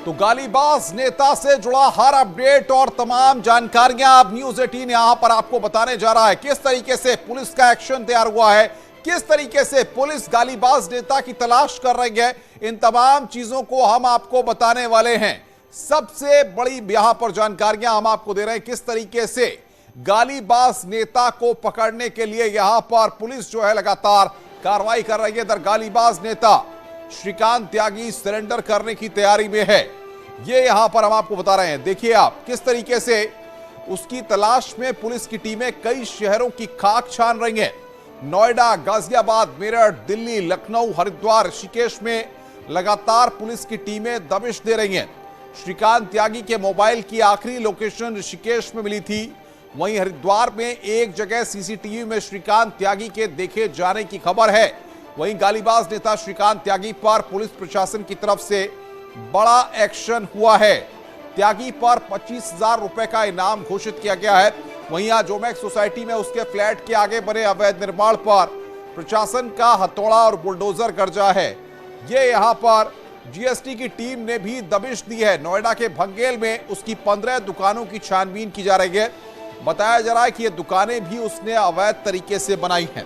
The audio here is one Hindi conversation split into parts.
तो गालीबाज नेता से जुड़ा हर अपडेट और तमाम जानकारियां अब न्यूज 18 यहां पर आपको बताने जा रहा है। किस तरीके से पुलिस का एक्शन तैयार हुआ है, किस तरीके से पुलिस गालीबाज नेता की तलाश कर रही है, इन तमाम चीजों को हम आपको बताने वाले हैं। सबसे बड़ी यहां पर जानकारियां हम आपको दे रहे हैं किस तरीके से गालीबाज नेता को पकड़ने के लिए यहां पर पुलिस जो है लगातार कार्रवाई कर रही है। गालीबाज नेता श्रीकांत त्यागी सरेंडर करने की तैयारी में है, ये यहां पर हम आपको बता रहे हैं। देखिए आप किस तरीके से उसकी तलाश में पुलिस की टीमें कई शहरों की खाक छान रही हैं। नोएडा, गाजियाबाद, मेरठ, दिल्ली, लखनऊ, हरिद्वार, ऋषिकेश में लगातार पुलिस की टीमें दबिश दे रही हैं। श्रीकांत त्यागी के मोबाइल की आखिरी लोकेशन ऋषिकेश में मिली थी। वहीं हरिद्वार में एक जगह सीसीटीवी में श्रीकांत त्यागी के देखे जाने की खबर है। वहीं गालीबाज नेता श्रीकांत त्यागी पर पुलिस प्रशासन की तरफ से बड़ा एक्शन हुआ है। त्यागी पर 25,000 रुपए का इनाम घोषित किया गया है। वहीं आज जोमैक्स सोसाइटी में उसके फ्लैट के आगे बने अवैध निर्माण पर प्रशासन का हथौड़ा और बुलडोजर गर्जा है। ये यहां पर जीएसटी की टीम ने भी दबिश दी है। नोएडा के भंगेल में उसकी 15 दुकानों की छानबीन की जा रही है। बताया जा रहा है कि ये दुकानें भी उसने अवैध तरीके से बनाई हैं।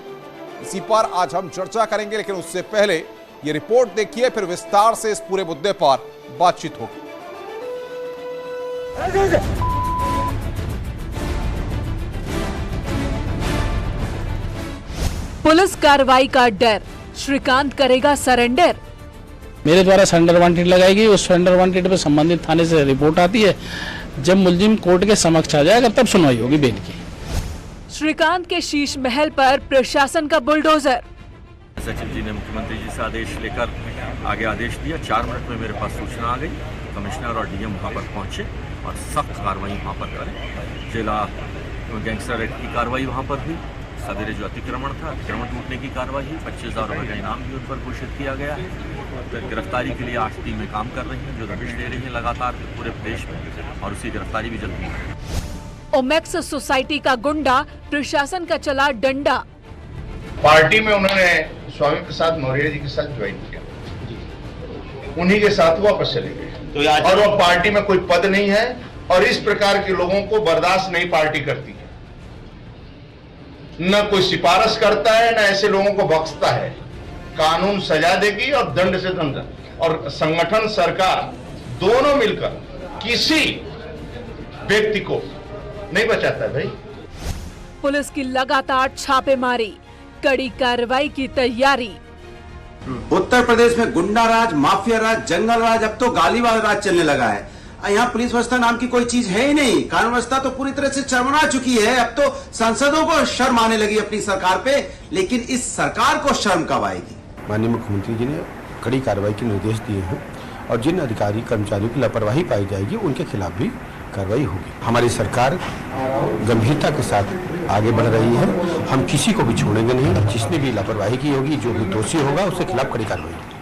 इसी पर आज हम चर्चा करेंगे, लेकिन उससे पहले ये रिपोर्ट देखिए, फिर विस्तार से इस पूरे मुद्दे पर बातचीत होगी। पुलिस कार्रवाई का डर, श्रीकांत करेगा सरेंडर। मेरे द्वारा सरेंडर वांटेड लगाएगी, उस सरेंडर वांटेड पे संबंधित थाने से रिपोर्ट आती है। जब मुलजिम कोर्ट के समक्ष आ जाएगा तब सुनवाई होगी बेल की। श्रीकांत के शीश महल पर प्रशासन का बुलडोजर। सचिव जी ने मुख्यमंत्री जी से आदेश लेकर आगे आदेश दिया। 4 मिनट में मेरे पास सूचना आ गई। कमिश्नर और डीएम वहां पर पहुंचे और सख्त कार्रवाई वहां पर करें। जिला गैंगस्टर एक्ट की कार्रवाई वहां पर हुई। सवेरे जो अतिक्रमण था, अतिक्रमण टूटने की कार्रवाई हुई। 25,000 रुपये का इनाम भी उन पर घोषित किया गया है। गिरफ्तारी के लिए 8 टीमें काम कर रही हैं, जो दबिश दे रही हैं लगातार पूरे प्रदेश में, और उसकी गिरफ्तारी भी जल्दी है। ओमैक्स सोसाइटी का गुंडा, प्रशासन का चला डंडा। पार्टी में उन्होंने स्वामी प्रसाद मौर्य जी के साथ ज्वाइन किया, उन्हीं के साथ वापस चले गए। और वो पार्टी में कोई पद नहीं है और इस प्रकार के लोगों को बर्दाश्त नहीं पार्टी करती है। न कोई सिफारिश करता है, न ऐसे लोगों को बख्शता है। कानून सजा देगी और दंड से दंड, और संगठन, सरकार दोनों मिलकर किसी व्यक्ति को नहीं बचाता है भाई। पुलिस की लगातार छापेमारी, कड़ी कार्रवाई की तैयारी। उत्तर प्रदेश में गुंडा राज, माफिया राज, जंगल राज, अब तो गालीबाज राज चलने लगा है। यहाँ पुलिस व्यवस्था नाम की कोई चीज है ही नहीं। कानून व्यवस्था तो पूरी तरह से शर्मना चुकी है। अब तो सांसदों को शर्म आने लगी अपनी सरकार पे, लेकिन इस सरकार को शर्म कब आएगी? माननीय मुख्यमंत्री जी ने कड़ी कार्रवाई के निर्देश दिए हैं और जिन अधिकारी कर्मचारियों की लापरवाही पाई जाएगी उनके खिलाफ भी कार्रवाई होगी। हमारी सरकार गंभीरता के साथ आगे बढ़ रही है। हम किसी को भी छोड़ेंगे नहीं। जिसने भी लापरवाही की होगी, जो भी दोषी होगा, उसके खिलाफ कड़ी कार्रवाई होगी।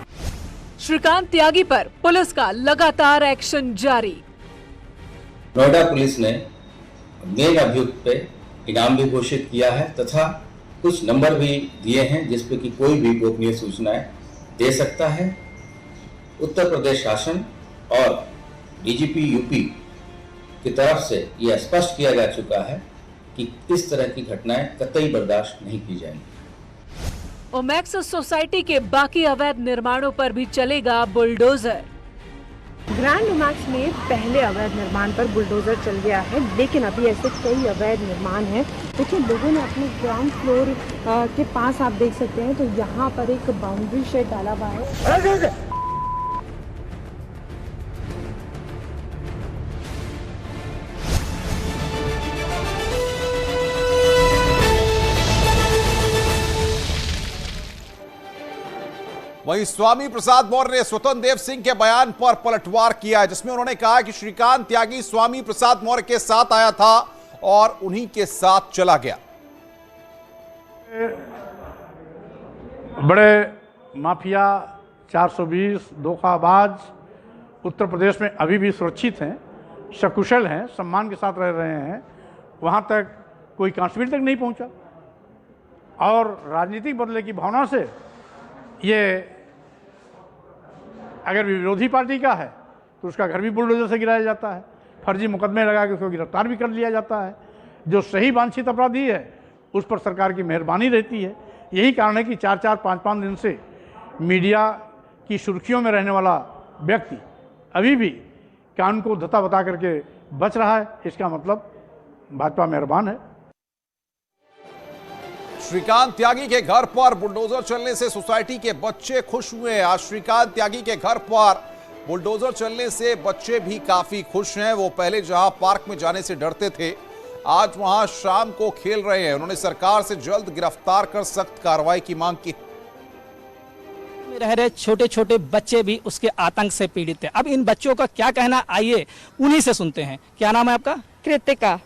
श्रीकांत त्यागी पर पुलिस का लगातार एक्शन जारी। नोएडा पुलिस ने मेन अभियुक्त पे इनाम भी घोषित किया है तथा कुछ नंबर भी दिए हैं जिसपे कि कोई भी गोपनीय सूचनाएं दे सकता है। उत्तर प्रदेश शासन और डीजीपी यूपी की तरफ से यह स्पष्ट किया जा चुका है कि इस तरह की घटनाएं कतई बर्दाश्त नहीं की जाएंगी। ओमैक्स सोसाइटी के बाकी अवैध निर्माणों पर भी चलेगा बुलडोजर। ग्रैंड ओमैक्स में पहले अवैध निर्माण पर बुलडोजर चल गया है, लेकिन अभी ऐसे कई अवैध निर्माण हैं। देखिए, लोगों ने अपने ग्राउंड फ्लोर के पास आप देख सकते हैं, तो यहाँ पर एक बाउंड्री शेड डाला हुआ है। वहीं स्वामी प्रसाद मौर्य ने स्वतंत्र देव सिंह के बयान पर पलटवार किया है, जिसमें उन्होंने कहा कि श्रीकांत त्यागी स्वामी प्रसाद मौर्य के साथ आया था और उन्हीं के साथ चला गया। बड़े माफिया 420 धोखाबाज उत्तर प्रदेश में अभी भी सुरक्षित हैं, सकुशल हैं, सम्मान के साथ रह रहे हैं। वहां तक कोई कांस्टेबल तक नहीं पहुंचा और राजनीतिक बदले की भावना से ये अगर विरोधी पार्टी का है तो उसका घर भी बुलडोजर से गिराया जाता है, फर्जी मुकदमे लगा के उसको गिरफ्तार भी कर लिया जाता है। जो सही वांछित अपराधी है उस पर सरकार की मेहरबानी रहती है। यही कारण है कि 4-4, 5-5 दिन से मीडिया की सुर्खियों में रहने वाला व्यक्ति अभी भी कानून को धता बता करके बच रहा है। इसका मतलब भाजपा मेहरबान है। श्रीकांत त्यागी के घर पर बुलडोजर चलने से सोसाइटी के बच्चे खुश हुए। आज श्रीकांत त्यागी के घर पर बुलडोजर चलने से बच्चे भी काफी खुश हैं। वो पहले जहां पार्क में जाने से डरते थे, आज वहां शाम को खेल रहे हैं। उन्होंने सरकार से जल्द गिरफ्तार कर सख्त कार्रवाई की मांग की। रह रहे छोटे छोटे बच्चे भी उसके आतंक से पीड़ित हैं। अब इन बच्चों का क्या कहना, आइए उन्हीं से सुनते हैं। क्या नाम है आपका? कृतिका।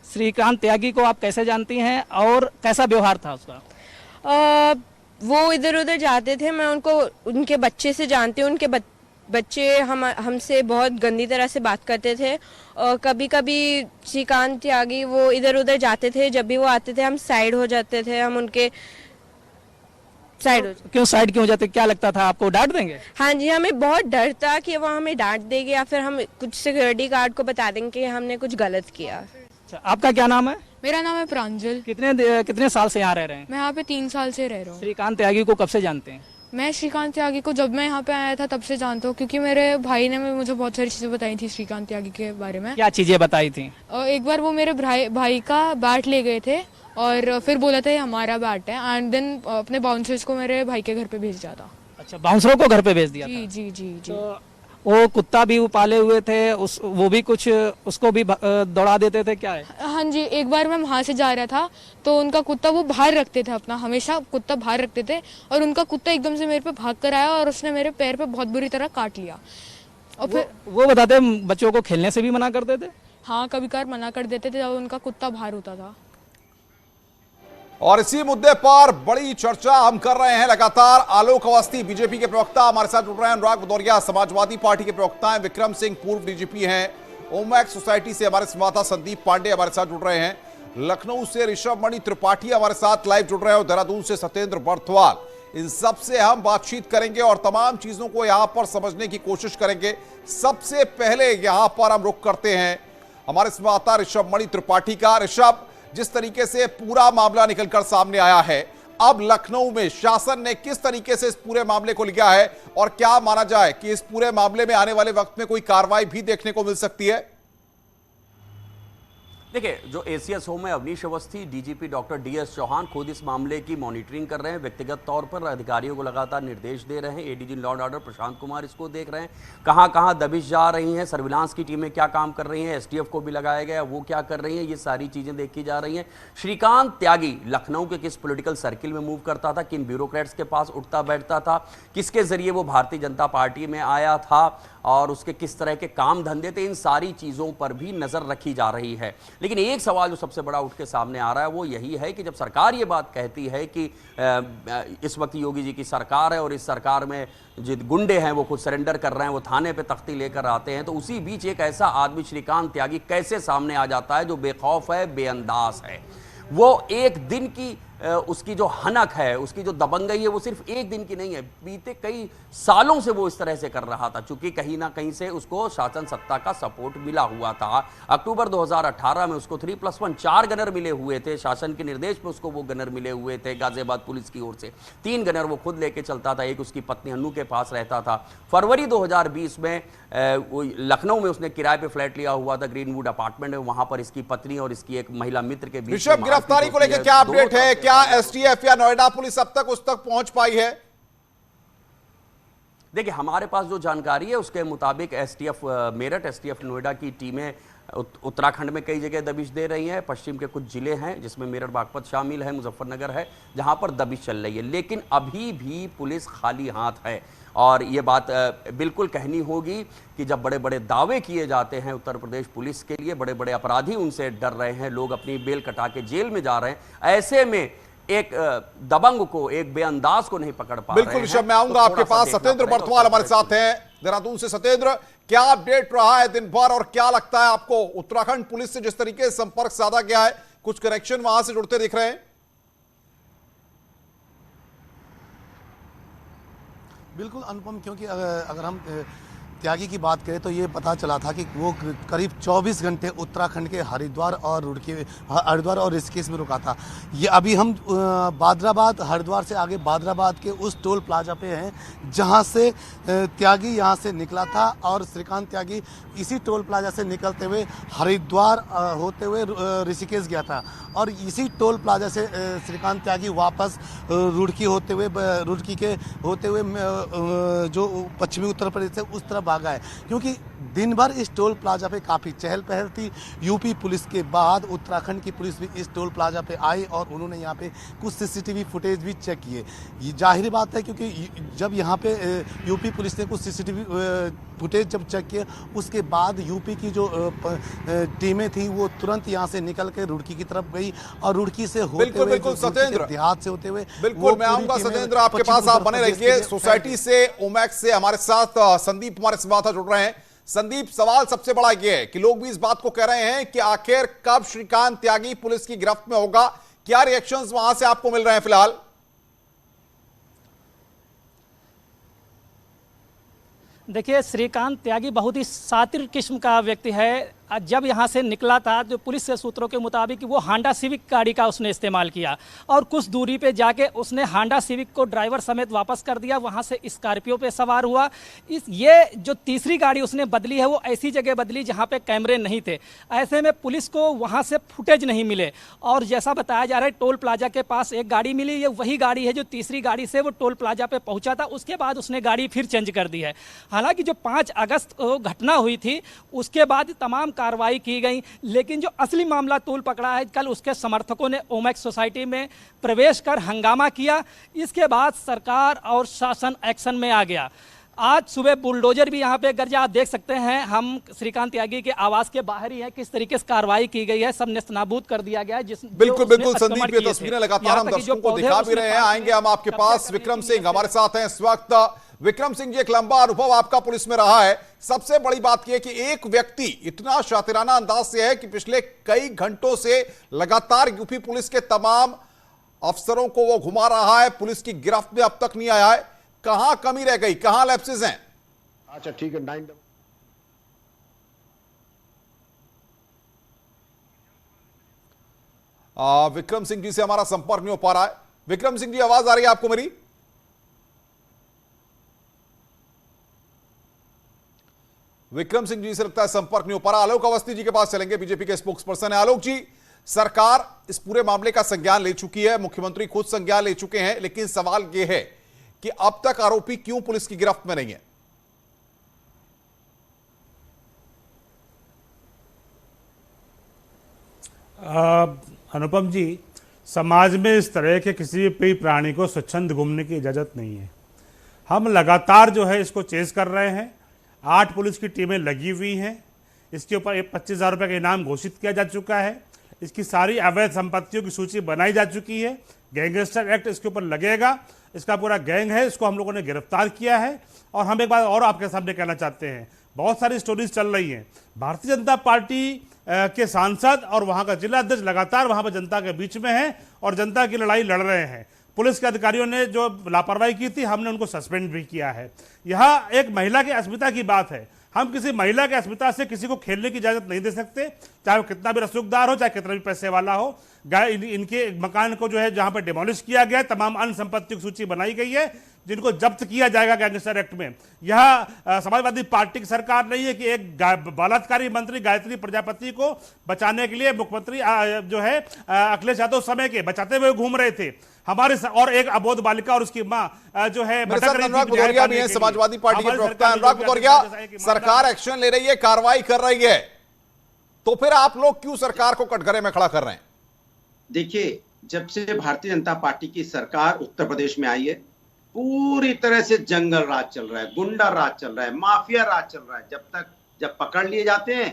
श्रीकांत त्यागी को आप कैसे जानती हैं और कैसा व्यवहार था उसका? वो इधर उधर जाते थे, मैं उनको उनके बच्चे से जानती हूँ। उनके बच्चे हमसे बहुत गंदी तरह से बात करते थे। कभी कभी श्रीकांत त्यागी वो इधर उधर जाते थे, जब भी वो आते थे हम साइड हो जाते थे, हम उनके साइड हो। क्यों साइड क्यों हो जाते? क्या लगता था आपको डांट देंगे? हाँ जी, हमें बहुत डर था कि वो हमें डांट देंगे या फिर हम कुछ सिक्योरिटी गार्ड को बता देंगे कि हमने कुछ गलत किया। अच्छा, आपका क्या नाम है? मेरा नाम है प्रांजल। कितने साल से यहाँ रह रहे हैं? मैं यहाँ पे 3 साल से रह रहा हूँ। श्रीकांत त्यागी को कब से जानते हैं? मैं श्रीकांत त्यागी को जब मैं यहाँ पे आया था तब से जानता हूँ, क्योंकि मेरे भाई ने मुझे बहुत सारी चीजें बताई थी श्रीकांत त्यागी के बारे में। क्या चीजें बताई थी? एक बार वो मेरे भाई का बैट ले गए थे और फिर बोला था ये हमारा बैट है, एंड देन अपने बाउंसर्स को मेरे भाई के घर पे भेज दिया था। अच्छा, बाउंसरों को घर पे भेज दिया? जी जी जी जी। तो वो कुत्ता भी पाले हुए थे, वो भी कुछ उसको भी दौड़ा देते थे, क्या है? हाँ जी, एक बार मैं वहाँ से जा रहा था तो उनका कुत्ता वो बाहर रखते थे अपना, हमेशा कुत्ता बाहर रखते थे, और उनका कुत्ता एकदम से मेरे पे भाग कर आया और उसने मेरे पैर पे बहुत बुरी तरह काट लिया। और फिर वो बताते बच्चों को खेलने से भी मना करते थे? हाँ, कभी कभार मना कर देते थे जब उनका कुत्ता बाहर होता था। और इसी मुद्दे पर बड़ी चर्चा हम कर रहे हैं लगातार। आलोक अवस्थी बीजेपी के प्रवक्ता हमारे साथ जुड़ रहे हैं, अनुराग भदौरिया समाजवादी पार्टी के प्रवक्ता हैं, विक्रम सिंह पूर्व डीजीपी हैं, ओमैक्स सोसाइटी से हमारे संवाददाता संदीप पांडे हमारे साथ जुड़ रहे हैं, लखनऊ से ऋषभ मणि त्रिपाठी हमारे साथ लाइव जुड़ रहे हैं और देहरादून से सत्येंद्र बर्थवाल। इन सबसे हम बातचीत करेंगे और तमाम चीजों को यहां पर समझने की कोशिश करेंगे। सबसे पहले यहां पर हम रुख करते हैं हमारे संवाददाता ऋषभ मणि त्रिपाठी का। ऋषभ, जिस तरीके से पूरा मामला निकलकर सामने आया है, अब लखनऊ में शासन ने किस तरीके से इस पूरे मामले को लिया है और क्या माना जाए कि इस पूरे मामले में आने वाले वक्त में कोई कार्रवाई भी देखने को मिल सकती है? देखिए, जो एसीएस होम है Avnish Awasthi, DGP doctor DS Chauhan खुद इस मामले की मॉनिटरिंग कर रहे हैं, व्यक्तिगत तौर पर अधिकारियों को लगातार निर्देश दे रहे हैं। ADG law and order Prashant Kumar इसको देख रहे हैं, कहां कहां दबिश जा रही हैं, सर्विलांस की टीमें क्या काम कर रही हैं, एसटीएफ को भी लगाया गया, वो क्या कर रही हैं, ये सारी चीजें देखी जा रही हैं। श्रीकांत त्यागी लखनऊ के किस पॉलिटिकल सर्किल में मूव करता था, किन ब्यूरोक्रेट्स के पास उठता बैठता था, किसके जरिए वो भारतीय जनता पार्टी में आया था और उसके किस तरह के काम धंधे थे, इन सारी चीजों पर भी नजर रखी जा रही है। लेकिन एक सवाल जो सबसे बड़ा उठ के सामने आ रहा है वो यही है कि जब सरकार ये बात कहती है कि इस वक्त योगी जी की सरकार है और इस सरकार में जो गुंडे हैं वो खुद सरेंडर कर रहे हैं, वो थाने पे तख्ती लेकर आते हैं, तो उसी बीच एक ऐसा आदमी श्रीकांत त्यागी कैसे सामने आ जाता है जो बेखौफ है, बेअंदाज है। वो एक दिन की उसकी जो हनक है, उसकी जो दबंगई है, वो सिर्फ एक दिन की नहीं है, बीते कई सालों से वो इस तरह से कर रहा था, क्योंकि कहीं ना कहीं से उसको शासन सत्ता का सपोर्ट मिला हुआ था। अक्टूबर 2018 में उसको 3+1 4 गनर मिले हुए थे, शासन के निर्देश पे उसको वो गनर मिले हुए थे गाजियाबाद पुलिस की ओर से। 3 गनर वो खुद लेके चलता था, एक उसकी पत्नी अन्नू के पास रहता था। फरवरी 2020 में लखनऊ में उसने किराए पे फ्लैट लिया हुआ था, ग्रीनवुड अपार्टमेंट में, वहां पर इसकी पत्नी और इसकी एक महिला मित्र के बीच। ऋषभ, गिरफ्तारी को लेकर क्या अपडेट है? क्या एसटीएफ या नोएडा पुलिस अब तक उस तक पहुंच पाई है? देखिए, हमारे पास जो जानकारी है उसके मुताबिक एसटीएफ मेरठ, एसटीएफ नोएडा की टीमें उत्तराखंड में कई जगह दबिश दे रही हैं। पश्चिम के कुछ जिले हैं जिसमें मेरठ बागपत शामिल है, मुजफ्फरनगर है, जहां पर दबिश चल रही है। लेकिन अभी भी पुलिस खाली हाथ है और ये बात बिल्कुल कहनी होगी कि जब बड़े बड़े दावे किए जाते हैं उत्तर प्रदेश पुलिस के लिए, बड़े बड़े अपराधी उनसे डर रहे हैं, लोग अपनी बेल कटा के जेल में जा रहे हैं, ऐसे में एक दबंग को, एक बेअंदाज को नहीं पकड़ पा रहे हैं। बिल्कुल ऋषभ, मैं आऊंगा आपके पास। सत्येंद्र बर्थवाल हमारे साथ हैं देहरादून से। सत्येंद्र, क्या अपडेट रहा है दिन भर और क्या लगता है आपको उत्तराखंड पुलिस से जिस तरीके से संपर्क साधा गया है, कुछ कनेक्शन वहां से जुड़ते दिख रहे हैं? बिल्कुल अनुपम, क्योंकि अगर हम त्यागी की बात करें तो ये पता चला था कि वो करीब 24 घंटे उत्तराखंड के हरिद्वार और ऋषिकेश में रुका था। ये अभी हम बादराबाद, हरिद्वार से आगे बादराबाद के उस टोल प्लाजा पे हैं जहां से त्यागी यहां से निकला था और श्रीकांत त्यागी इसी टोल प्लाजा से निकलते हुए हरिद्वार होते हुए ऋषिकेश गया था और इसी टोल प्लाजा से श्रीकांत त्यागी वापस रुड़की होते हुए जो पश्चिमी उत्तर प्रदेश से उस तरफ भागा है, क्योंकि दिन भर इस टोल प्लाजा पे काफ़ी चहल पहल थी। यूपी पुलिस के बाद उत्तराखंड की पुलिस भी इस टोल प्लाजा पे आई और उन्होंने यहाँ पे कुछ सीसीटीवी फुटेज भी चेक किए। ये जाहिर बात है क्योंकि जब यहाँ पे यूपी पुलिस ने कुछ सीसीटीवी फुटेज जब चेक किए उसके बाद यूपी की जो टीमें थी वो तुरंत यहाँ से निकल के रुड़की की तरफ गई और रुड़की से होते हुए सत्येंद्र देहात से होते हुए बिल्कुल मैं आऊंगा सत्येंद्र आपके पास, आप बने रहिए। सोसाइटी से ओमैक्स से हमारे साथ संदीप हमारे साथ जुड़ रहे हैं। संदीप, सवाल सबसे बड़ा यह है कि लोग भी इस बात को कह रहे हैं कि आखिर कब श्रीकांत त्यागी पुलिस की गिरफ्त में होगा, क्या रिएक्शंस वहां से आपको मिल रहे हैं फिलहाल? देखिए, श्रीकांत त्यागी बहुत ही शातिर किस्म का व्यक्ति है। जब यहाँ से निकला था जो पुलिस के सूत्रों के मुताबिक वो हांडा सिविक गाड़ी का उसने इस्तेमाल किया और कुछ दूरी पे जाके उसने हांडा सिविक को ड्राइवर समेत वापस कर दिया, वहाँ से स्कॉर्पियो पे सवार हुआ। ये जो तीसरी गाड़ी उसने बदली है वो ऐसी जगह बदली जहाँ पे कैमरे नहीं थे, ऐसे में पुलिस को वहाँ से फुटेज नहीं मिले और जैसा बताया जा रहा है टोल प्लाजा के पास एक गाड़ी मिली, ये वही गाड़ी है जो तीसरी गाड़ी से वो टोल प्लाजा पे पहुँचा था। उसके बाद उसने गाड़ी फिर चेंज कर दी है। हालांकि जो 5 अगस्त को घटना हुई थी उसके बाद तमाम कार्रवाई की गई, लेकिन जो असली मामला तूल पकड़ा है कल उसके समर्थकों ने ओमैक्स सोसाइटी में प्रवेश कर हंगामा किया। इसके बाद सरकार और शासन एक्शन में आ गया। आज सुबह बुलडोजर भी यहाँ पे गरजा, आप देख सकते हैं हम श्रीकांत त्यागी के आवास के बाहर ही है, किस तरीके से कार्रवाई की गई है, सब नेस्तनाबूद कर दिया गया है। बिल्कुल संदीप, ये तस्वीरें लगातार हम दर्शकों को दिखा भी रहे हैं। आएंगे हम आपके पास। विक्रम सिंह हमारे साथ हैं इस वक्त। विक्रम सिंह जी, एक लंबा अनुभव आपका पुलिस में रहा है। सबसे बड़ी बात यह है कि एक व्यक्ति इतना शातिराना अंदाज से है कि पिछले कई घंटों से लगातार यूपी पुलिस के तमाम अफसरों को वो घुमा रहा है, पुलिस की गिरफ्त में अब तक नहीं आया है। कहां कमी रह गई, कहां लैप्सेस हैं? अच्छा ठीक है, 9 विक्रम सिंह जी से हमारा संपर्क नहीं हो पा रहा है। विक्रम सिंह जी, आवाज आ रही है आपको मेरी? विक्रम सिंह जी से लगता है संपर्क नहीं हो पा रहा। आलोक अवस्थी जी के पास चलेंगे, बीजेपी के स्पोक्स पर्सन है। आलोक जी, सरकार इस पूरे मामले का संज्ञान ले चुकी है, मुख्यमंत्री खुद संज्ञान ले चुके हैं, लेकिन सवाल यह है कि अब तक आरोपी क्यों पुलिस की गिरफ्त में नहीं है? अनुपम जी, समाज में इस तरह के किसी भी प्राणी को स्वच्छंद घूमने की इजाजत नहीं है। हम लगातार जो है इसको चेज कर रहे हैं। 8 पुलिस की टीमें लगी हुई हैं। इसके ऊपर 25,000 रुपये का इनाम घोषित किया जा चुका है। इसकी सारी अवैध संपत्तियों की सूची बनाई जा चुकी है। गैंगस्टर एक्ट इसके ऊपर लगेगा। इसका पूरा गैंग है, इसको हम लोगों ने गिरफ्तार किया है। और हम एक बात और आपके सामने कहना चाहते हैं, बहुत सारी स्टोरीज चल रही हैं। भारतीय जनता पार्टी के सांसद और वहाँ का जिला अध्यक्ष लगातार वहाँ पर जनता के बीच में है और जनता की लड़ाई लड़ रहे हैं। पुलिस के अधिकारियों ने जो लापरवाही की थी हमने उनको सस्पेंड भी किया है। यह एक महिला की अस्मिता की बात है। हम किसी महिला की अस्मिता से किसी को खेलने की इजाजत नहीं दे सकते, चाहे वो कितना भी रसूखदार हो, चाहे कितना भी पैसे वाला हो। इनके मकान को जो है जहां पर डिमोलिश किया गया, तमाम अन्य संपत्तियों की सूची बनाई गई है जिनको जब्त किया जाएगा गैंगस्टर एक्ट में। यह समाजवादी पार्टी की सरकार नहीं है कि एक बलात्कारी मंत्री गायत्री प्रजापति को बचाने के लिए मुख्यमंत्री जो है अखिलेश यादव समय के बचाते हुए घूम रहे थे। हमारे और एक अबोध बालिका और उसकी मां जो है अनुराग भदौरिया भी है, समाजवादी पार्टी के प्रवक्ता। अनुराग भदौरिया, सरकार एक्शन ले रही है, कार्रवाई कर रही है, तो फिर आप लोग क्यों सरकार को कटघरे में खड़ा कर रहे हैं? देखिए, जब से भारतीय जनता पार्टी की सरकार उत्तर प्रदेश में आई है, पूरी तरह से जंगल राज चल रहा है, गुंडा राज चल रहा है, माफिया राज चल रहा है। जब पकड़ लिए जाते हैं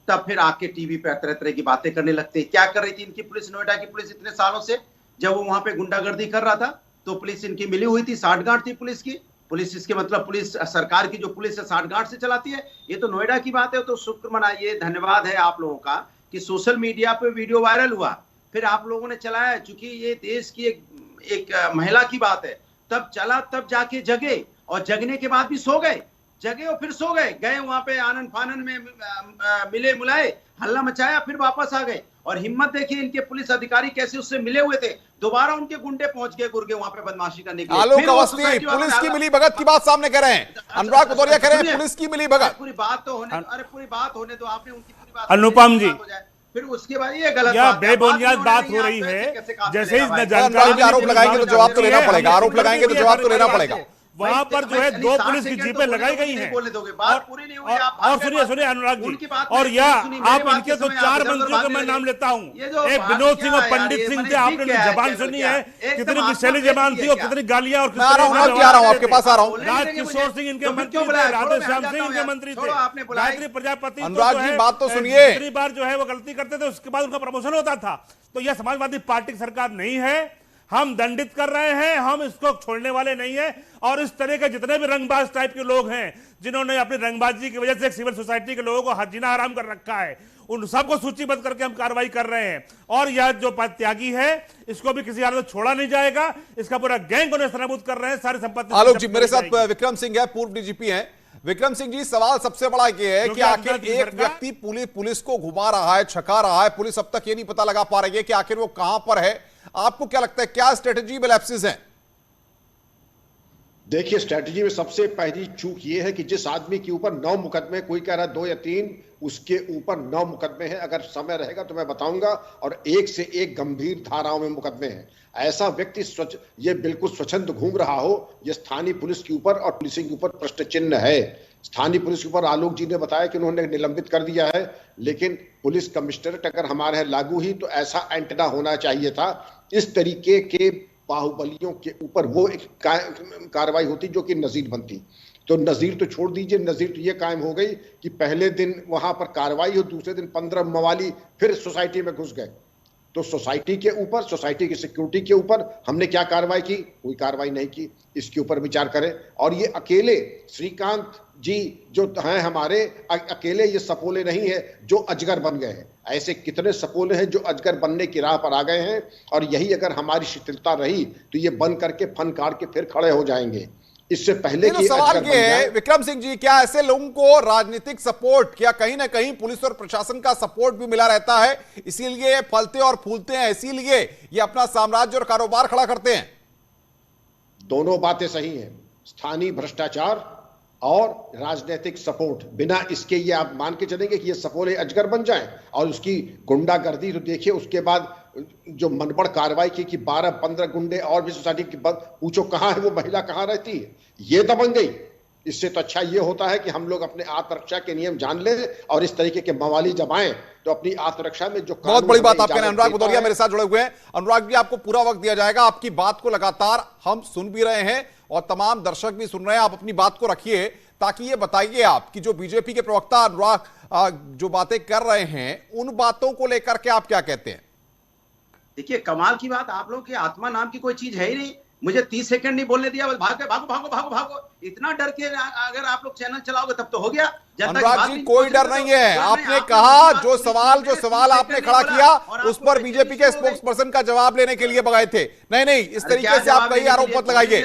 तब फिर आके टीवी पे तरह तरह की बातें करने लगते हैं। क्या कर रही थी इनकी पुलिस, नोएडा की पुलिस इतने सालों से? जब वो वहां पे गुंडागर्दी कर रहा था तो पुलिस इनकी मिली हुई थी, साठगांठ थी पुलिस की। पुलिस इसके मतलब पुलिस सरकार की जो पुलिस है साठगांठ से चलाती है। ये तो नोएडा की बात है। तो शुक्र मनाइए, धन्यवाद है आप लोगों का कि सोशल मीडिया पे वीडियो वायरल हुआ, फिर आप लोगों ने चलाया। चूंकि ये देश की एक महिला की बात है, तब चला, तब जाके जगे और जगने के बाद भी सो गए। जगह और फिर सो गए वहां पे आनंद फानन में मिले मुलाए, हल्ला मचाया, फिर वापस आ गए। और हिम्मत देखिए इनके पुलिस अधिकारी कैसे उससे मिले हुए थे, दोबारा उनके गुंडे पहुंच गए गुर्गे वहां पे बदमाशी करने के लिए। आलोक अवस्थी पुलिस की मिली भगत की बात सामने कह रहे हैं, अनुराग भदौरिया कह रहे हैं पुलिस की मिली भगत। पूरी बात तो होने, अरे पूरी बात होने दो, आपने उनकी पूरी बात अनुपम जी, फिर उसके बाद ये गलत बेबुनियाद बात हो रही है। जैसे ही जानकारी आरोप लगाएंगे तो जवाब तो लेना पड़ेगा, आरोप लगाएंगे तो जवाब तो लेना पड़ेगा। वहां पर जो है 2 पुलिस की जीपें लगाई गई हैं। और सुनिए अनुराग जी, और आप इनके तो 4 मंत्रियों के मैं नाम लेता हूँ। एक विनोद सिंह और पंडित सिंह थे, आपने जबान सुनी है कितनी विषैली जबान थी और कितनी गालियां। और आपके पास आ रहा हूँ। राजकिशोर सिंह इनके मंत्री थे, राधे श्याम सिंह इनके मंत्री थे, गायत्री प्रजापति अनुराग जी बात तो सुनिए, जितनी बार जो है वो गलती करते थे उसके बाद उनका प्रमोशन होता था। तो यह समाजवादी पार्टी की सरकार नहीं है, हम दंडित कर रहे हैं, हम इसको छोड़ने वाले नहीं है। और इस तरह के जितने भी रंगबाज टाइप के लोग हैं जिन्होंने अपनी रंगबाजी की वजह से सिविल सोसाइटी के लोगों को जीना हराम कर रखा है, उन सबको सूचीबद्ध करके हम कार्रवाई कर रहे हैं। और यह जो त्यागी है इसको भी किसी हालत में छोड़ा नहीं जाएगा, इसका पूरा गैंग को नेस्तनाबूद कर रहे हैं, सारी संपत्ति। आलोक जी मेरे साथ विक्रम सिंह है, पूर्व डीजीपी हैं। विक्रम सिंह जी, सवाल सबसे बड़ा यह है कि आखिर एक व्यक्ति पुलिस को घुमा रहा है, छका रहा है, पुलिस अब तक ये नहीं पता लगा पा रही है कि आखिर वो कहां पर है। आपको क्या लगता है, क्या स्ट्रेटेजी में लैप्सेस हैं? देखिए, स्ट्रेटेजी में सबसे पहली चूक ये है कि जिस आदमी के ऊपर 9 मुकदमे, कोई कह रहा है 2 या 3, उसके ऊपर 9 मुकदमे हैं। अगर समय रहेगा तो मैं बताऊंगा, और एक से एक गंभीर धाराओं में मुकदमे हैं। ऐसा व्यक्ति ये बिल्कुल स्वच्छंद घूम रहा हो, ये स्थानीय पुलिस के ऊपर और पुलिसिंग के ऊपर प्रश्न चिन्ह है। स्थानीय पुलिस के ऊपर आलोक जी ने बताया कि उन्होंने निलंबित कर दिया है, लेकिन पुलिस कमिश्नरेट अगर हमारे यहाँ लागू ही तो ऐसा एंटेना होना चाहिए था। इस तरीके के बाहुबलियों के ऊपर वो एक कार्रवाई होती जो कि नजीर बनती। तो नजीर तो छोड़ दीजिए, नजीर तो ये कायम हो गई कि पहले दिन वहां पर कार्रवाई हो, दूसरे दिन 15 मवाली फिर सोसाइटी में घुस गए। तो सोसाइटी के ऊपर, सोसाइटी की सिक्योरिटी के ऊपर हमने क्या कार्रवाई की? कोई कार्रवाई नहीं की। इसके ऊपर विचार करें। और ये अकेले श्रीकांत जी जो हैं हमारे, अकेले ये सपोले नहीं है जो अजगर बन गए हैं। ऐसे कितने सपोले हैं जो अजगर बनने की राह पर आ गए हैं। और यही अगर हमारी शिथिलता रही तो ये बन करके फन काट के फिर खड़े हो जाएंगे। इससे पहले कि सवाल ये है विक्रम सिंह जी, क्या ऐसे लोगों को राजनीतिक सपोर्ट, क्या कहीं ना कहीं पुलिस और प्रशासन का सपोर्ट भी मिला रहता है, इसीलिए फलते और फूलते हैं, इसीलिए ये अपना साम्राज्य और कारोबार खड़ा करते हैं? दोनों बातें सही हैं। स्थानीय भ्रष्टाचार और राजनीतिक सपोर्ट, बिना इसके ये आप मान के चलेंगे कि ये सपोले अजगर बन जाएं। और उसकी गुंडागर्दी तो देखिए, उसके बाद जो मनबड़ कार्रवाई की कि 12-15 गुंडे और भी सोसाइटी की, पूछो कहां है वो महिला, कहां रहती है, ये दबंग गई। इससे तो अच्छा ये होता है कि हम लोग अपने आत्मरक्षा के नियम जान लें और इस तरीके के मवाली जब आए तो अपनी आत्मरक्षा में जो बहुत बड़ी बात आपके अनुराग भदौरिया मेरे साथ जुड़े हुए हैं। अनुराग जी, आपको पूरा वक्त दिया जाएगा, आपकी बात को लगातार हम सुन भी रहे हैं और तमाम दर्शक भी सुन रहे हैं। आप अपनी बात को रखिए, ताकि ये बताइए आप कि जो बीजेपी के प्रवक्ता अनुराग जो बातें कर रहे हैं, उन बातों को लेकर के आप क्या कहते हैं? देखिए, कमाल की बात, आप लोग की आत्मा नाम की कोई चीज है ही नहीं। मुझे 30 सेकंड नहीं बोलने दिया, भागो भागो भागो भागो भागो। इतना डर के अगर आप लोग चैनल चलाओगे तब तो हो गया। अनुराग जी, कोई डर नहीं है। आपने कहा जो सवाल आपने खड़ा किया उस पर बीजेपी के स्पोक्स पर्सन का जवाब लेने के लिए बगाए थे। नहीं, इस तरीके से आप कहीं आरोप मत लगाइए।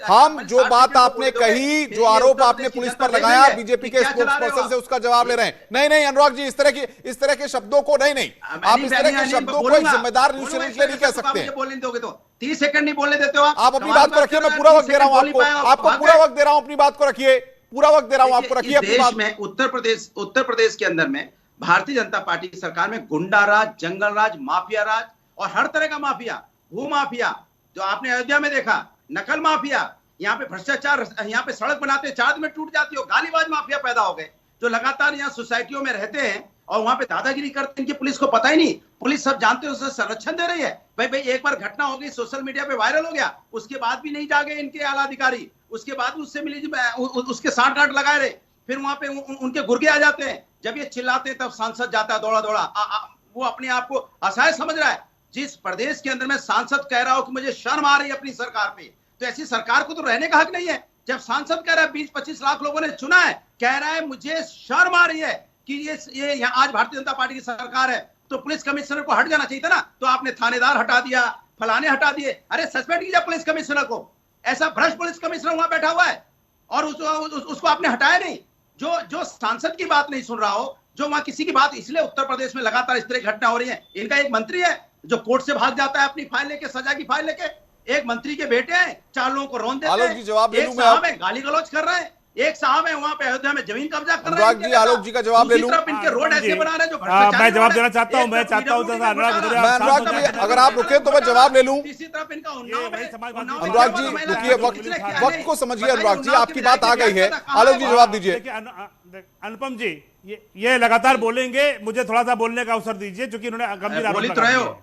हम जो बात आपने कही, जो आरोप आपने पुलिस पर लगाया बीजेपी के स्पोक्स पर्सन से, उसका जवाब ले रहे हैं। नहीं अनुराग जी, इस तरह के शब्दों को नहीं, आप इस तरह के शब्दों को एक जिम्मेदार न्यूज चैनल के लिए नहीं कह सकते। बोलने दोगे तो 30 सेकंड नहीं बोलने देते हो आप अपनी बात को रखिए। मैं पूरा वक्त दे रहा हूं आपको पूरा वक्त दे रहा हूं, अपनी बात को रखिए, पूरा वक्त दे रहा हूं आपको, रखिए अपनी बात। में उत्तर प्रदेश के अंदर में भारतीय जनता पार्टी की सरकार में गुंडा राज, जंगल राज, माफिया राज और हर तरह का माफिया, भू माफिया जो आपने अयोध्या में देखा, नकल माफिया, यहाँ पे भ्रष्टाचार, यहाँ पे सड़क बनाते 4 दिन में टूट जाती हो, गालीबाज माफिया पैदा हो गए जो लगातार यहाँ सोसाइटियों में रहते हैं और वहां पे दादागिरी करते हैं। इनकी पुलिस को पता ही नहीं, पुलिस सब जानते हो, उसे संरक्षण दे रही है। भाई एक बार घटना हो गई, सोशल मीडिया पे वायरल हो गया, उसके बाद भी नहीं जागे इनके आला अधिकारी, उसके बाद उससे मिली, उसके 60 गांठ लगाए रहे, फिर वहां पे उनके गुर्गे आ जाते हैं। जब ये चिल्लाते हैं तब सांसद जाता है दौड़ा दौड़ा। वो अपने आप को असहाय समझ रहा है। जिस प्रदेश के अंदर में सांसद कह रहा हो कि मुझे शर्म आ रही है अपनी सरकार पे, तो ऐसी सरकार को तो रहने का हक नहीं है। जब सांसद कह रहा है 20-25 लाख लोगों ने चुना है, कह रहा है मुझे शर्म आ रही है कि ये यहाँ आज भारतीय जनता पार्टी की सरकार है, तो पुलिस कमिश्नर को हट जाना चाहिए था ना। तो आपने थानेदार हटा दिया, फलाने हटा दिए। अरे सस्पेंड कीजिए पुलिस कमिश्नर को। ऐसा भ्रष्ट पुलिस कमिश्नर वहां बैठा हुआ है और उसको आपने हटाया नहीं। जो सांसद की बात नहीं सुन रहा हो, जो वहां किसी की बात, इसलिए उत्तर प्रदेश में लगातार इस तरह की घटना हो रही है। इनका एक मंत्री है जो कोर्ट से भाग जाता है अपनी फाइल लेके, सजा की फाइल लेके। एक मंत्री के बेटे हैं, 4 लोगों को रौंद देते हैं। एक साहब है गाली गलौज कर रहे हैं, एक साहब है वहां पे अयोध्या में जमीन कब्जा कर रहे हैं। आलोक जी का जवाब ले लूं। इनके रोड ऐसे बना रहे हैं जो मैं जवाब देना चाहता हूं। मैं चाहता हूं अनुराग जी, अगर आप रुके तो मैं जवाब ले लूं। इसी तरफ इनका अनुराग जी रुकिए, वक्त को समझिए। अनुराग जी आपकी बात आ गई है, आलोक जी जवाब दीजिए। अनुपम जी ये लगातार बोलेंगे, मुझे थोड़ा सा बोलने का अवसर दीजिए, क्योंकि इन्होंने गंभीर आरोप लगाए हैं।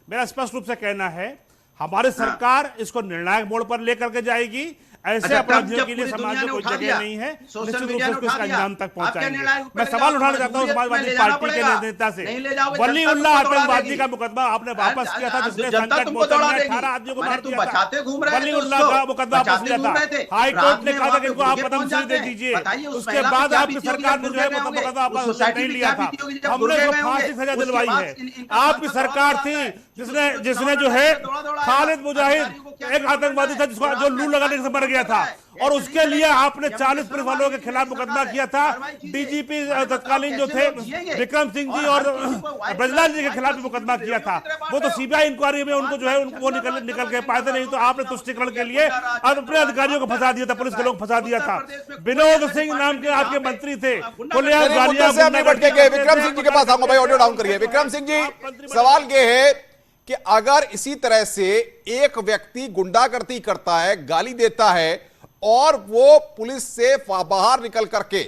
मेरा स्पष्ट रूप से कहना है, हमारी सरकार इसको निर्णायक मोड़ पर लेकर के जाएगी। ऐसे अपराधियों के लिए समाज में कोई जगह नहीं है, निश्चित रूप से उसको इसका अंजाम तक पहुंचाएंगे। मैं सवाल उठाना चाहता हूं समाजवादी पार्टी के नेता से, वलीउल्लाह आतंकवादी का मुकदमा आपने वापस किया था, जिसने संकट मोचन में 18 आदमियों को मार दिया था। वलीउल्लाह का मुकदमा वापस लिया था, हाई कोर्ट ने कहा था कि इनको आप पद्मश्री दे दीजिए। उसके बाद आपकी सरकार ने जो है मुकदमा वापस नहीं लिया था, हमने जो फांसी सजा दिलवाई है। आपकी सरकार थी जिसने जो है खालिद मुजाहिद एक आतंकवादी था जिसको जो लू लगाने से मर गया था, और उसके लिए आपने 40 पुलिस वालों के खिलाफ मुकदमा किया था। डीजीपी तत्कालीन जो थे विक्रम सिंह जी और ब्रजलाल जी के खिलाफ भी मुकदमा किया था। वो तो सीबीआई इंक्वायरी में उनको जो है उनको निकल के पाए थे, नहीं तो आपने तुष्टिकरण के लिए अपने अधिकारियों को फंसा दिया था, पुलिस के लोग फंसा दिया था। विनोद सिंह नाम के आपके मंत्री थे, विक्रम सिंह जी के पास आऊंगा भाई, ऑडियो डाउन करिए। विक्रम सिंह जी, सवाल ये है कि अगर इसी तरह से एक व्यक्ति गुंडागर्दी करता है, गाली देता है और वो पुलिस से बाहर निकल करके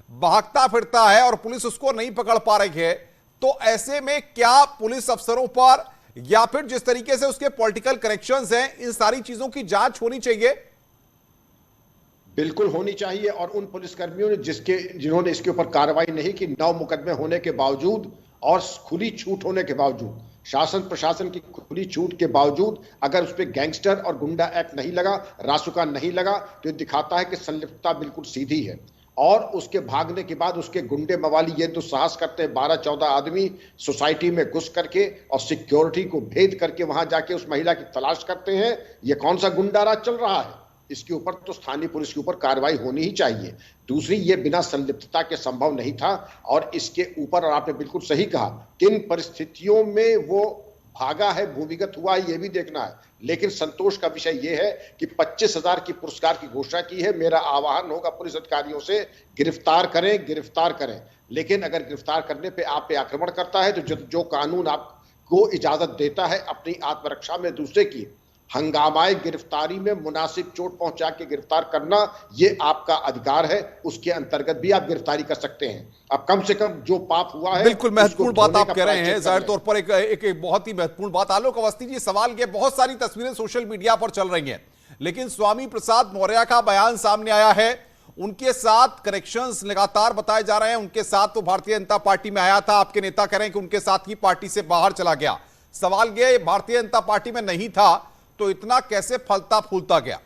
भागता फिरता है और पुलिस उसको नहीं पकड़ पा रही है, तो ऐसे में क्या पुलिस अफसरों पर या फिर जिस तरीके से उसके पॉलिटिकल कनेक्शंस हैं, इन सारी चीजों की जांच होनी चाहिए? बिल्कुल होनी चाहिए। और उन पुलिसकर्मियों ने जिन्होंने इसके ऊपर कार्रवाई नहीं की, 9 मुकदमे होने के बावजूद और खुली छूट होने के बावजूद, शासन प्रशासन की खुली छूट के बावजूद अगर उस पर गैंगस्टर और गुंडा एक्ट नहीं लगा, रासुका नहीं लगा, तो ये दिखाता है कि संलिप्तता बिल्कुल सीधी है। और उसके भागने के बाद उसके गुंडे मवाली ये तो साहस करते हैं, 12-14 आदमी सोसाइटी में घुस करके और सिक्योरिटी को भेद करके वहां जाके उस महिला की तलाश करते हैं। ये कौन सा गुंडा राज चल रहा है? इसके ऊपर तो स्थानीय पुलिस के ऊपर कार्रवाई होनी ही चाहिए। दूसरी, ये बिना संलिप्तता के संभव नहीं था। और इसके ऊपर, और आपने बिल्कुल सही कहा, किन परिस्थितियों में वो भागा है, भूमिगत हुआ है, ये भी देखना है। लेकिन संतोष का विषय यह है कि 25,000 की पुरस्कार की घोषणा की है। मेरा आह्वान होगा पुलिस अधिकारियों से, गिरफ्तार करें। लेकिन अगर गिरफ्तार करने पे आप पे आक्रमण करता है, तो जो कानून आपको इजाजत देता है अपनी आत्मरक्षा में दूसरे की हंगामाए गिरफ्तारी में मुनासिब चोट पहुंचा के गिरफ्तार करना, ये आपका अधिकार है। उसके अंतर्गत भी आप गिरफ्तारी कर सकते हैं। अब कम से कम जो पाप हुआ है, बिल्कुल महत्वपूर्ण बात आप कह रहे हैं, जाहिर तौर पर एक बहुत ही महत्वपूर्ण बात। आलोक अवस्थी जी, सवाल ये, बहुत सारी तस्वीरें सोशल मीडिया पर चल रही हैं, लेकिन स्वामी प्रसाद मौर्य का बयान सामने आया है, उनके साथ कनेक्शंस लगातार बताए जा रहे हैं। उनके साथ तो भारतीय जनता पार्टी में आया था, आपके नेता कह रहे हैं कि उनके साथ ही पार्टी से बाहर चला गया। सवाल ये, भारतीय जनता पार्टी में नहीं था तो इतना कैसे फलता फूलता गया?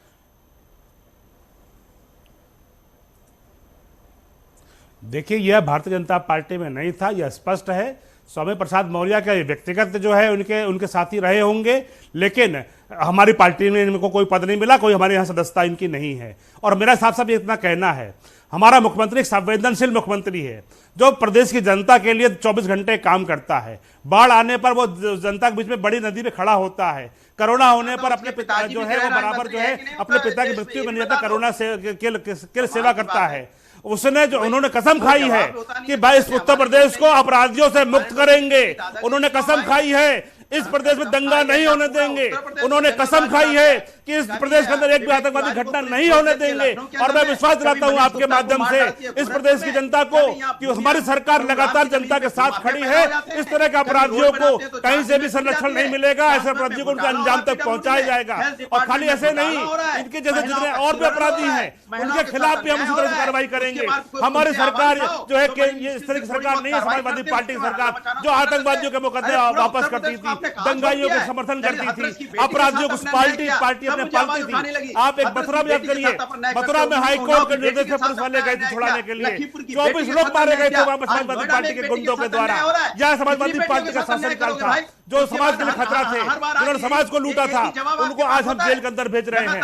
देखिए, यह भारतीय जनता पार्टी में नहीं था, यह स्पष्ट है। स्वामी प्रसाद मौर्य का व्यक्तिगत जो है उनके साथी रहे होंगे, लेकिन हमारी पार्टी में इनको कोई पद नहीं मिला, कोई हमारे यहाँ सदस्यता इनकी नहीं है। और मेरा साफ साफ इतना कहना है, हमारा मुख्यमंत्री एक संवेदनशील मुख्यमंत्री है, जो प्रदेश की जनता के लिए 24 घंटे काम करता है। बाढ़ आने पर वो जनता के बीच में बड़ी नदी में खड़ा होता है। कोरोना होने पर अपने पिता जो है वो बराबर जो है अपने पिता की मृत्यु में नहीं जाता, कोरोना के सेवा करता है। उन्होंने कसम खाई है कि भाई इस उत्तर प्रदेश को अपराधियों से मुक्त करेंगे। उन्होंने कसम खाई है इस प्रदेश में दंगा नहीं होने देंगे। उन्होंने कसम खाई है कि इस प्रदेश के अंदर एक भी आतंकवादी घटना नहीं होने देंगे। और मैं विश्वास दिलाता हूं आपके माध्यम से इस प्रदेश की जनता को कि हमारी सरकार लगातार जनता के साथ खड़ी है। इस तरह के अपराधियों को कहीं से भी संरक्षण नहीं मिलेगा, ऐसे अपराधियों को उनके अंजाम तक पहुंचाया जाएगा। और खाली ऐसे नहीं, इनके जैसे जितने और भी अपराधी हैं उनके खिलाफ भी हम उसी तरह से कार्रवाई करेंगे। हमारी सरकार जो है ये इस तरह की सरकार नहीं है, समाजवादी पार्टी की सरकार जो आतंकवादियों के मुकदमे वापस करती थी, दंगाइयों को समर्थन करती थी, अपराधियों को पार्टी आपने पालती थी। आप एक मथुरा में याद करिए, मथुरा में हाई कोर्ट के निर्देश में पुलिस वाले गए थे छुड़ाने के लिए, 24 लोग मारे गए थे वहां पर समाजवादी पार्टी के गुंडों के द्वारा। यह समाजवादी पार्टी का शासनकाल था, जो समाज के लिए खतरा थे, जिन्होंने समाज को लूटा था, उनको आज हम जेल के अंदर भेज रहे हैं।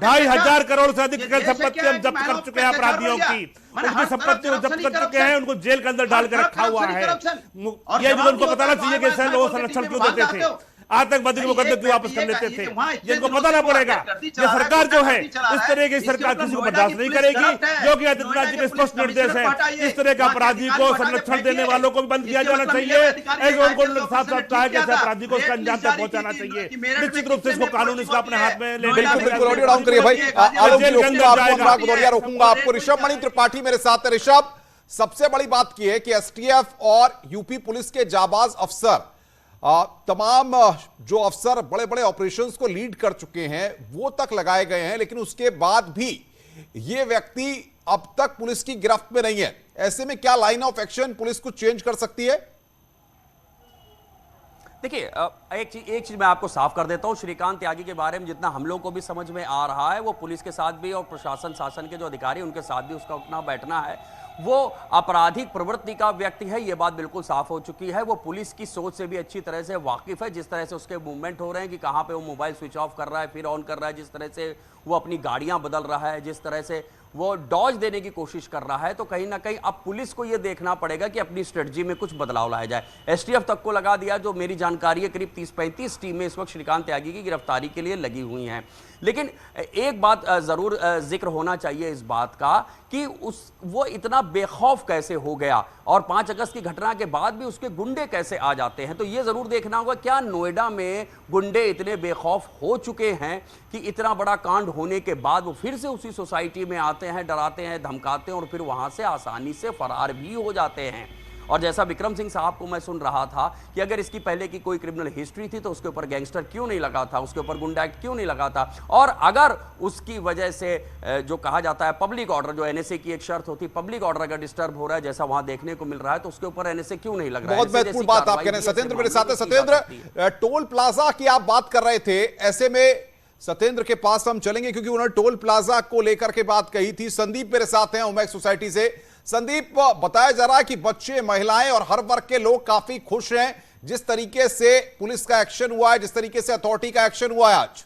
2500 करोड़ से अधिक संपत्ति हम जब्त कर चुके हैं अपराधियों की, उनकी संपत्ति को जब्त कर चुके हैं, उनको जेल के अंदर डाल के रखा हुआ है। ये भी उनको बताना चाहिए कि ऐसे लोग संरक्षण क्यों देते थे, आतंकवादी के मुकदमे क्यों वापस कर लेते थे, जिनको पता ना पड़ेगा। ये सरकार जो है, इस तरह की सरकार किसी को बर्दाश्त नहीं करेगी, जो कि आदित्यनाथ जी के स्पष्ट निर्देश है। इस तरह के अपराधी को संरक्षण देने वालों को भी बंद किया जाना चाहिए, ऐसे उनको साफ साफ कहा कि ऐसे अपराधी को उसका अंजाम तक पहुंचाना चाहिए। निश्चित रूप से इसको कानून इसका अपने हाथ में ले ऑडियो डाउन करिए भाई, रोकूंगा आपको। ऋषभ मणि त्रिपाठी मेरे साथ है। ऋषभ, सबसे बड़ी बात यह है कि एसटीएफ और यूपी पुलिस के जाबाज अफसर, तमाम जो अफसर बड़े बड़े ऑपरेशंस को लीड कर चुके हैं वो तक लगाए गए हैं, लेकिन उसके बाद भी ये व्यक्ति अब तक पुलिस की गिरफ्त में नहीं है। ऐसे में क्या लाइन ऑफ एक्शन पुलिस को चेंज कर सकती है? देखिए, एक चीज मैं आपको साफ कर देता हूं। श्रीकांत त्यागी के बारे में जितना हम लोग को भी समझ में आ रहा है, वो पुलिस के साथ भी और प्रशासन शासन के जो अधिकारी उनके साथ भी उसका उठना बैठना है, वो आपराधिक प्रवृत्ति का व्यक्ति है, ये बात बिल्कुल साफ हो चुकी है। वो पुलिस की सोच से भी अच्छी तरह से वाकिफ है, जिस तरह से उसके मूवमेंट हो रहे हैं कि कहां पे वो मोबाइल स्विच ऑफ कर रहा है फिर ऑन कर रहा है, जिस तरह से वो अपनी गाड़ियां बदल रहा है, जिस तरह से वो डॉज देने की कोशिश कर रहा है। तो कहीं ना कहीं अब पुलिस को यह देखना पड़ेगा कि अपनी स्ट्रेटजी में कुछ बदलाव लाया जाए। एसटीएफ तक को लगा दिया, जो मेरी जानकारी है करीब 30-35 टीमें इस वक्त श्रीकांत त्यागी की गिरफ्तारी के लिए लगी हुई हैं। लेकिन एक बात जरूर जिक्र होना चाहिए इस बात का कि वो इतना बेखौफ कैसे हो गया, और 5 अगस्त की घटना के बाद भी उसके गुंडे कैसे आ जाते हैं। तो ये जरूर देखना होगा, क्या नोएडा में गुंडे इतने बेखौफ हो चुके हैं कि इतना बड़ा कांड होने के बाद वो फिर से उसी सोसाइटी में आते हैं, डराते हैं, धमकाते हैं और फिर वहां से आसानी से फरार भी हो जाते हैं। और जैसा विक्रम सिंह साहब को मैं सुन रहा था कि अगर इसकी पहले की कोई क्रिमिनल हिस्ट्री थी तो उसके ऊपर गैंगस्टर क्यों नहीं लगा था, उसके ऊपर गुंडा एक्ट क्यों नहीं लगा था, और अगर उसकी वजह से जो कहा जाता है पब्लिक ऑर्डर, जो एनएसए की एक शर्त होती है, पब्लिक ऑर्डर अगर डिस्टर्ब हो रहा है जैसा वहां देखने को मिल रहा है, तो उसके ऊपर एनएसए क्यों नहीं लग रहा है। बहुत महत्वपूर्ण बात आप कह रहे हैं। सत्येंद्र मेरे साथ है। सत्येंद्र, टोल प्लाजा की आप बात कर रहे थे, ऐसे में सत्येंद्र के पास हम चलेंगे क्योंकि उन्होंने टोल प्लाजा को लेकर के बात कही थी। संदीप मेरे साथ हैं ओमैक्स सोसाइटी से। संदीप, बताया जा रहा है कि बच्चे, महिलाएं और हर वर्ग के लोग काफी खुश हैं जिस तरीके से पुलिस का एक्शन हुआ है, जिस तरीके से अथॉरिटी का एक्शन हुआ है आज।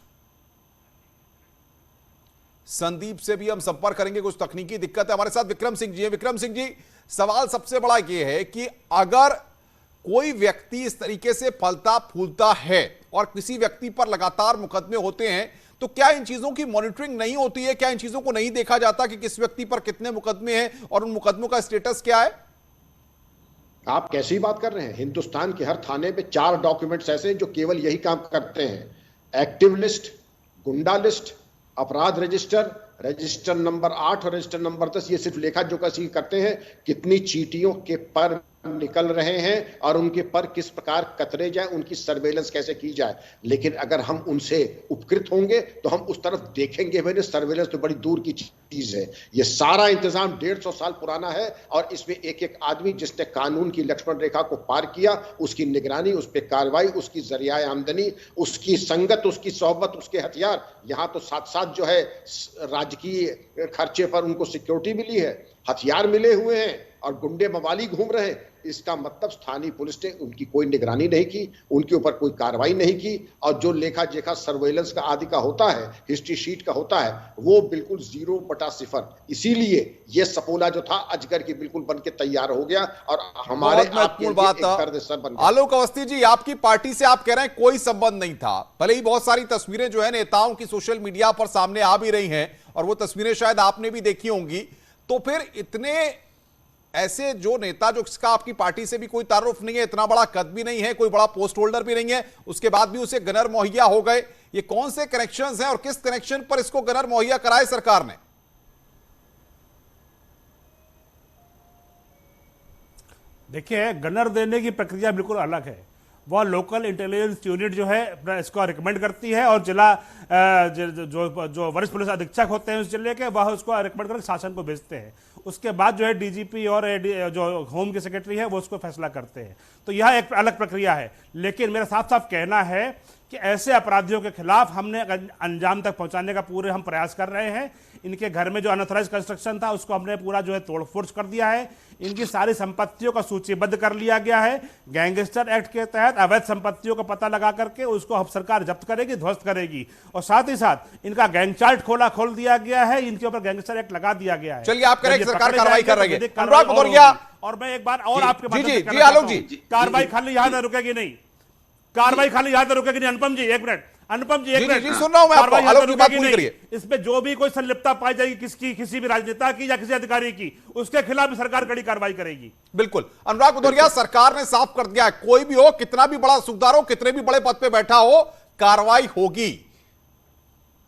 संदीप से भी हम संपर्क करेंगे, कुछ तकनीकी दिक्कत है। हमारे साथ विक्रम सिंह जी हैं। विक्रम सिंह जी, सवाल सबसे बड़ा यह है कि अगर कोई व्यक्ति इस तरीके से फलता फूलता है और किसी व्यक्ति पर लगातार मुकदमे होते हैं, तो क्या इन चीजों की मॉनिटरिंग नहीं होती है? क्या इन चीजों को नहीं देखा जाता कि किस व्यक्ति पर कितने मुकदमे हैं और उन मुकदमों का स्टेटस क्या है? आप कैसी बात कर रहे हैं? हिंदुस्तान के हर थाने पे 4 डॉक्यूमेंट्स ऐसे हैं जो केवल यही काम करते हैं। एक्टिव लिस्ट, गुंडा लिस्ट, अपराध रजिस्टर, रजिस्टर नंबर 8 और रजिस्टर नंबर 10। ये सिर्फ लेखा जोखा करते हैं कितनी चीटियों के पर निकल रहे हैं और उनके पर किस प्रकार कतरे जाए, उनकी सर्वेलेंस कैसे की जाए। लेकिन अगर हम उनसे उपकृत होंगे तो हम उस तरफ देखेंगे भी नहीं। सर्वेलेंस तो बड़ी दूर की चीज है। ये सारा इंतजाम 150 साल पुराना है और इसमें एक एक आदमी जिसने कानून की लक्ष्मण रेखा को पार किया, उसकी निगरानी, उस पर कार्रवाई, उसकी जरिया आमदनी, उसकी संगत, उसकी सोहबत, उसके हथियार। यहाँ तो साथ साथ जो है राजकीय खर्चे पर उनको सिक्योरिटी मिली है, हथियार मिले हुए हैं और गुंडे मवाली घूम रहे हैं। इसका मतलब स्थानीय पुलिस ने उनकी कोई निगरानी नहीं की, उनके ऊपर कोई कार्रवाई नहीं की, और जो लेखा जोखा सर्वेलेंस का आदि का होता है, हिस्ट्री शीट का होता है, वो बिल्कुल 0/0। इसीलिए ये सपोला जो था अजगर की बिल्कुल बन के तैयार हो गया और हमारे महत्वपूर्ण बात। आलोक अवस्थी जी, आपकी पार्टी से आप कह रहे हैं कोई संबंध नहीं था, भले ही बहुत सारी तस्वीरें जो है नेताओं की सोशल मीडिया पर सामने आ भी रही हैं और वो तस्वीरें शायद आपने भी देखी होंगी, तो फिर इतने ऐसे जो नेता जिसका आपकी पार्टी से भी कोई तारुफ नहीं है, इतना बड़ा कद भी नहीं है, कोई बड़ा पोस्ट होल्डर भी नहीं है, उसके बाद भी उसे गनर मुहैया हो गए, ये कौन से कनेक्शंस हैं और किस कनेक्शन पर इसको गनर मुहैया कराए सरकार ने? देखिए, गनर देने की प्रक्रिया बिल्कुल अलग है। वह लोकल इंटेलिजेंस यूनिट जो है इसको रिकमेंड करती है और जिला जो वरिष्ठ पुलिस अधीक्षक होते हैं उस जिले के, वह उसको रिकमेंड करके शासन को भेजते हैं। उसके बाद जो है डीजीपी और जो होम के सेक्रेटरी है वो उसको फैसला करते हैं। तो यह एक अलग प्रक्रिया है। लेकिन मेरा साफ साफ कहना है कि ऐसे अपराधियों के खिलाफ हमने अंजाम तक पहुंचाने का पूरे हम प्रयास कर रहे हैं। इनके घर में जो अनऑथराइज कंस्ट्रक्शन था उसको हमने पूरा जो है तोड़फोड़ कर दिया है। इनकी सारी संपत्तियों का सूचीबद्ध कर लिया गया है। गैंगस्टर एक्ट के तहत अवैध संपत्तियों का पता लगा करके उसको अब सरकार जब्त करेगी, ध्वस्त करेगी। और साथ ही साथ इनका गैंग चार्ट खोल दिया गया है, इनके ऊपर गैंगस्टर एक्ट लगा दिया गया है। चलिए, आप कह रहे हैं सरकार कार्रवाई कर रही है। अनुराग भदौरिया, और मैं एक बार और आपके जी आलोक जी, कार्रवाई खाली यहां न रुकेगी नहीं, कार्रवाई खाली यहां न रुकेगी नहीं। अनुपम जी एक मिनट, अनुपम जी एक मिनट, सुन रहा हूं मैं आपको। आलोक जी बात पूरी करिए। इसमें जो भी कोई संलिप्तता पाई जाएगी किसी भी राजनेता की या किसी अधिकारी की, उसके खिलाफ भी सरकार कड़ी कार्रवाई करेगी। बिल्कुल। अनुराग भदौरिया, सरकार ने साफ कर दिया है, कोई भी हो, कितना भी बड़ा सूबेदार हो, कितने भी बड़े पद पे बैठा हो, कार्रवाई होगी।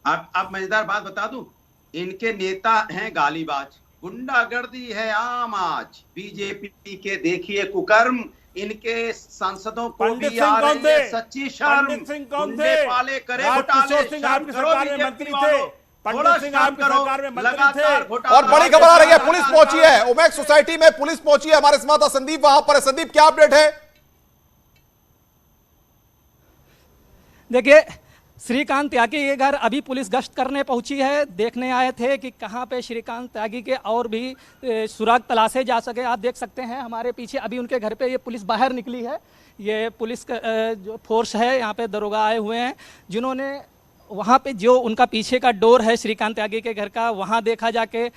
आप मजेदार बात बता दूं, इनके नेता हैं गालीबाज, गुंडागर्दी है आम आज। बीजेपी के देखिए कुकर्म, इनके सांसदों को भी आ रही है सच्ची शर्म। गुंडे पाले करे घोटाले, शर्म करो बीजेपी वालों, थोड़ा शर्म करो, लगातार घोटाला। और बड़ी खबर आ रही है, पुलिस पहुंची है, ओमैक्स सोसाइटी में पुलिस पहुंची है। हमारे संवाददाता संदीप वहां पर है। संदीप, क्या अपडेट है? देखिए, श्रीकांत त्यागी के घर अभी पुलिस गश्त करने पहुंची है। देखने आए थे कि कहां पे श्रीकांत त्यागी के और भी सुराग तलाशे जा सके। आप देख सकते हैं हमारे पीछे अभी उनके घर पे ये पुलिस बाहर निकली है। ये पुलिस का जो फोर्स है, यहाँ पे दरोगा आए हुए हैं, जिन्होंने वहाँ पे जो उनका पीछे का डोर है श्रीकांत त्यागी के घर का, वहाँ देखा जाके,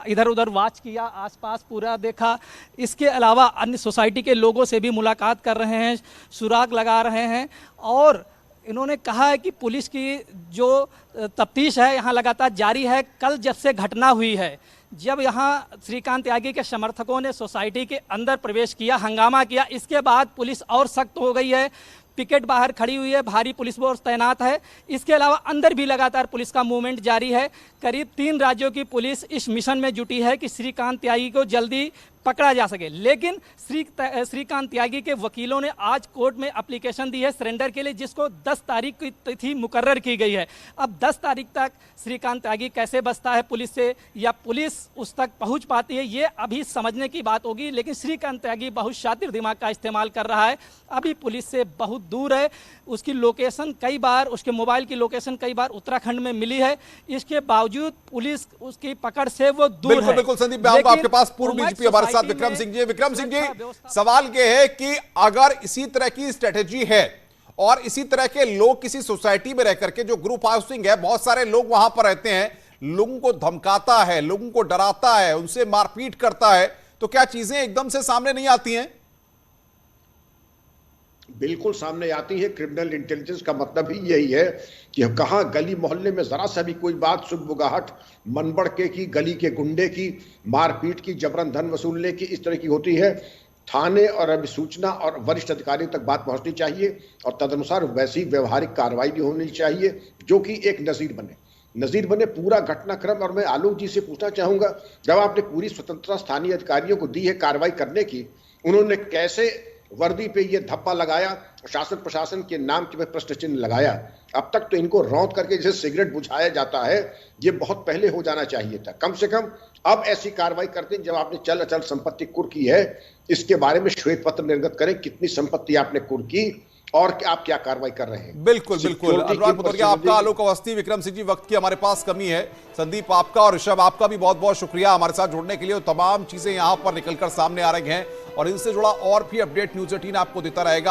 इधर उधर वॉच किया, आसपास पूरा देखा। इसके अलावा अन्य सोसाइटी के लोगों से भी मुलाकात कर रहे हैं, सुराग लगा रहे हैं। और इन्होंने कहा है कि पुलिस की जो तफ्तीश है यहाँ लगातार जारी है। कल जब से घटना हुई है, जब यहाँ श्रीकांत त्यागी के समर्थकों ने सोसाइटी के अंदर प्रवेश किया, हंगामा किया, इसके बाद पुलिस और सख्त हो गई है। पिकेट बाहर खड़ी हुई है, भारी पुलिस फोर्स तैनात है। इसके अलावा अंदर भी लगातार पुलिस का मूवमेंट जारी है। करीब 3 राज्यों की पुलिस इस मिशन में जुटी है कि श्रीकांत त्यागी को जल्दी पकड़ा जा सके। लेकिन श्रीकांत त्यागी के वकीलों ने आज कोर्ट में एप्लीकेशन दी है सरेंडर के लिए, जिसको 10 तारीख की तिथि मुकर्रर की गई है। अब 10 तारीख तक श्रीकांत त्यागी कैसे बचता है पुलिस से, या पुलिस उस तक पहुंच पाती है, ये अभी समझने की बात होगी। लेकिन श्रीकांत त्यागी बहुत शातिर दिमाग का इस्तेमाल कर रहा है। अभी पुलिस से बहुत दूर है। उसकी लोकेशन कई बार, उसके मोबाइल की लोकेशन कई बार उत्तराखंड में मिली है। इसके बावजूद पुलिस उसकी पकड़ से वो दूर है। बिल्कुल संदीप, मैं आऊंगा आपके पास। पूर्व डीजीपी हमारे साथ विक्रम सिंह जी। विक्रम सिंह जी, सवाल ये है कि अगर इसी तरह की स्ट्रेटेजी है और इसी तरह के लोग किसी सोसाइटी में रह करके, जो ग्रुप हाउसिंग है, बहुत सारे लोग वहां पर रहते हैं, लोगों को धमकाता है, लोगों को डराता है, उनसे मारपीट करता है, तो क्या चीजें एकदम से सामने नहीं आती हैं? बिल्कुल सामने आती है। क्रिमिनल इंटेलिजेंस का मतलब ही यही है कि कहां गली मोहल्ले में जरा सा भी कोई बात, सुगबुगाहट, मनबड़ की, गली के गुंडे की, मारपीट की, जबरन धन वसूलने की, इस तरह की होती है, थाने और अभिसूचना और वरिष्ठ अधिकारियों तक बात पहुंचनी चाहिए और तदनुसार वैसी व्यवहारिक कार्रवाई भी होनी चाहिए जो कि एक नजीर बने पूरा घटनाक्रम। और मैं आलोक जी से पूछना चाहूंगा, जब आपने पूरी स्वतंत्रता स्थानीय अधिकारियों को दी है कार्रवाई करने की, उन्होंने कैसे वर्दी पे ये धब्बा लगाया, शासन प्रशासन के नाम के प्रश्न चिन्ह लगाया? अब तक तो इनको रौंद करके जैसे सिगरेट बुझाया जाता है, ये बहुत पहले हो जाना चाहिए था। कम से कम अब ऐसी कार्रवाई करते हैं, जब आपने चल अचल संपत्ति कुर्क की है, इसके बारे में श्वेत पत्र निर्गत करें, कितनी संपत्ति आपने कुर्क की और आप क्या कार्रवाई कर रहे हैं। बिल्कुल बिल्कुल। अनुराग भदौरिया आपका, आलोक अवस्थी, विक्रम सिंह जी, वक्त की हमारे पास कमी है। संदीप आपका और ऋषभ आपका भी बहुत बहुत शुक्रिया हमारे साथ जुड़ने के लिए। तमाम चीजें यहां पर निकलकर सामने आ रही हैं और इनसे जुड़ा और भी अपडेट न्यूज़ 18 आपको देता रहेगा।